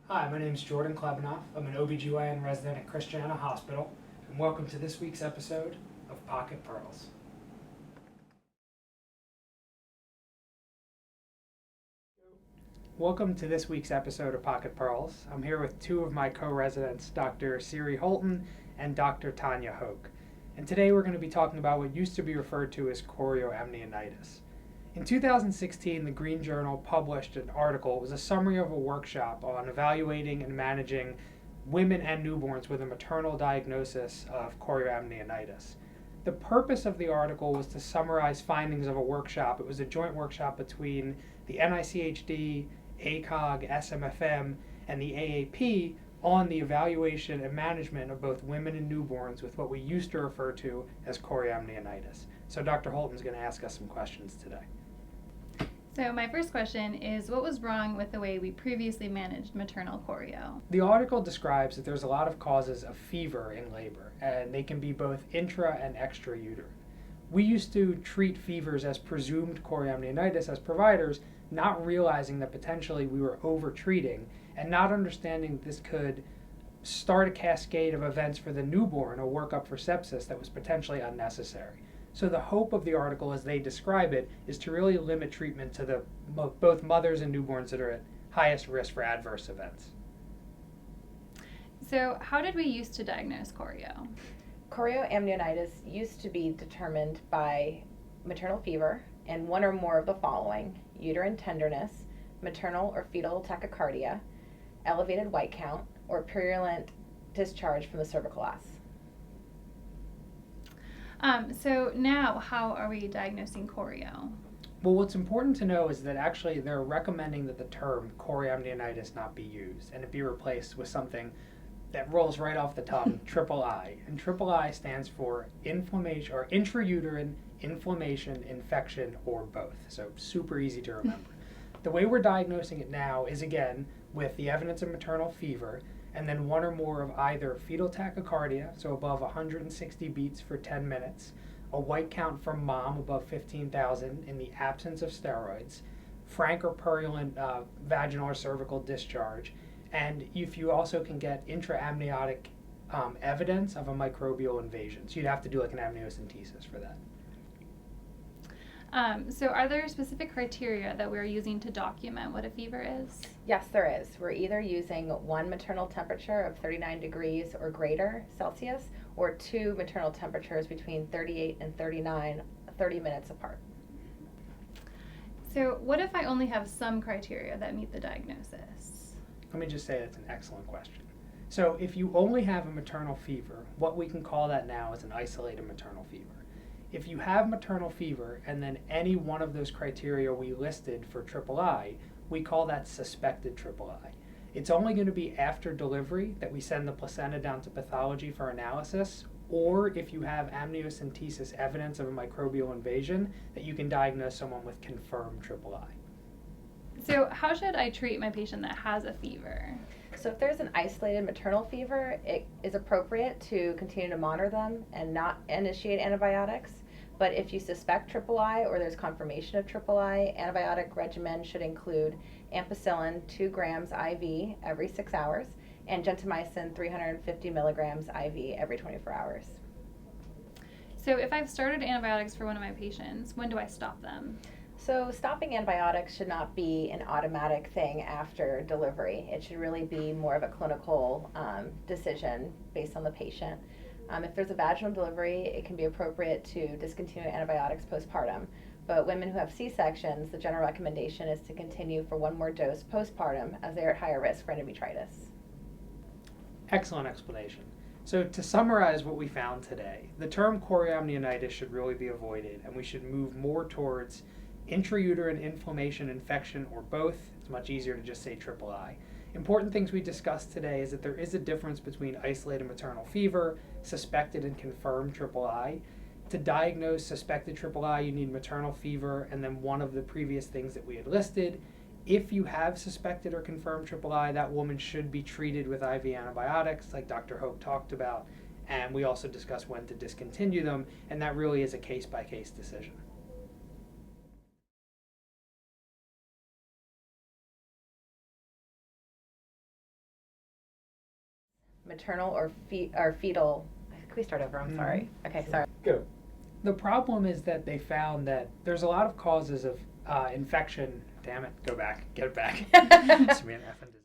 Hi, my name is Jordan Klebanoff. I'm an OBGYN resident at Christiana Hospital, and welcome to this week's episode of Pocket Pearls. Welcome to this week's episode of Pocket Pearls. I'm here with two of my co-residents, Dr. Siri Holton and Dr. Tanya Hoke. And today we're going to be talking about what used to be referred to as chorioamnionitis. In 2016, the Green Journal published an article. It was a summary of a workshop on evaluating and managing women and newborns with a maternal diagnosis of chorioamnionitis. The purpose of the article was to summarize findings of a workshop. It was a joint workshop between the NICHD, ACOG, SMFM, and the AAP on the evaluation and management of both women and newborns with what we used to refer to as chorioamnionitis. So Dr. Holton's going to ask us some questions today. So my first question is, what was wrong with the way we previously managed maternal chorio? The article describes that there's a lot of causes of fever in labor, and they can be both intra and extrauterine. We used to treat fevers as presumed chorioamnionitis as providers, not realizing that potentially we were over-treating and not understanding this could start a cascade of events for the newborn, a workup for sepsis that was potentially unnecessary. So the hope of the article, as they describe it, is to really limit treatment to both mothers and newborns that are at highest risk for adverse events. So how did we used to diagnose chorio? Chorioamnionitis used to be determined by maternal fever and one or more of the following: uterine tenderness, maternal or fetal tachycardia, elevated white count, or purulent discharge from the cervical os. So now, how are we diagnosing chorio? Well, what's important to know is that actually they're recommending that the term chorioamnionitis not be used and it be replaced with something that rolls right off the tongue, triple I. And triple I stands for inflammation or intrauterine inflammation, infection, or both. So super easy to remember. The way we're diagnosing it now is, again, with the evidence of maternal fever and then one or more of either fetal tachycardia, so above 160 beats for 10 minutes, a white count from mom above 15,000 in the absence of steroids, frank or purulent vaginal or cervical discharge, and if you also can get intraamniotic evidence of a microbial invasion. So you'd have to do like an amniocentesis for that. So are there specific criteria that we're using to document what a fever is? Yes, there is. We're either using one maternal temperature of 39 degrees or greater Celsius, or two maternal temperatures between 38 and 39, 30 minutes apart. So what if I only have some criteria that meet the diagnosis? Let me just say that's an excellent question. So if you only have a maternal fever, what we can call that now is an isolated maternal fever. If you have maternal fever and then any one of those criteria we listed for triple I, we call that suspected triple I. It's only going to be after delivery that we send the placenta down to pathology for analysis, or if you have amniocentesis evidence of a microbial invasion, that you can diagnose someone with confirmed triple I. So how should I treat my patient that has a fever? So if there's an isolated maternal fever, it is appropriate to continue to monitor them and not initiate antibiotics. But if you suspect triple I or there's confirmation of triple I, antibiotic regimen should include ampicillin 2 grams IV every 6 hours and gentamicin 350 milligrams IV every 24 hours. So if I've started antibiotics for one of my patients, when do I stop them? So stopping antibiotics should not be an automatic thing after delivery. It should really be more of a clinical decision based on the patient. If there's a vaginal delivery, it can be appropriate to discontinue antibiotics postpartum. But women who have C-sections, the general recommendation is to continue for one more dose postpartum as they're at higher risk for endometritis. Excellent explanation. So to summarize what we found today, the term chorioamnionitis should really be avoided, and we should move more towards intrauterine inflammation, infection, or both. It's much easier to just say triple I. Important things we discussed today is that there is a difference between isolated maternal fever, suspected and confirmed triple I. To diagnose suspected triple I, you need maternal fever and then one of the previous things that we had listed. If you have suspected or confirmed triple I, that woman should be treated with IV antibiotics like Dr. Hope talked about, and we also discussed when to discontinue them, and that really is a case-by-case decision. maternal or fetal. Can we start over? I'm sorry. Okay, sorry. Go. The problem is that they found that there's a lot of causes of infection. Damn it, go back, get it back. It's me an effing disaster.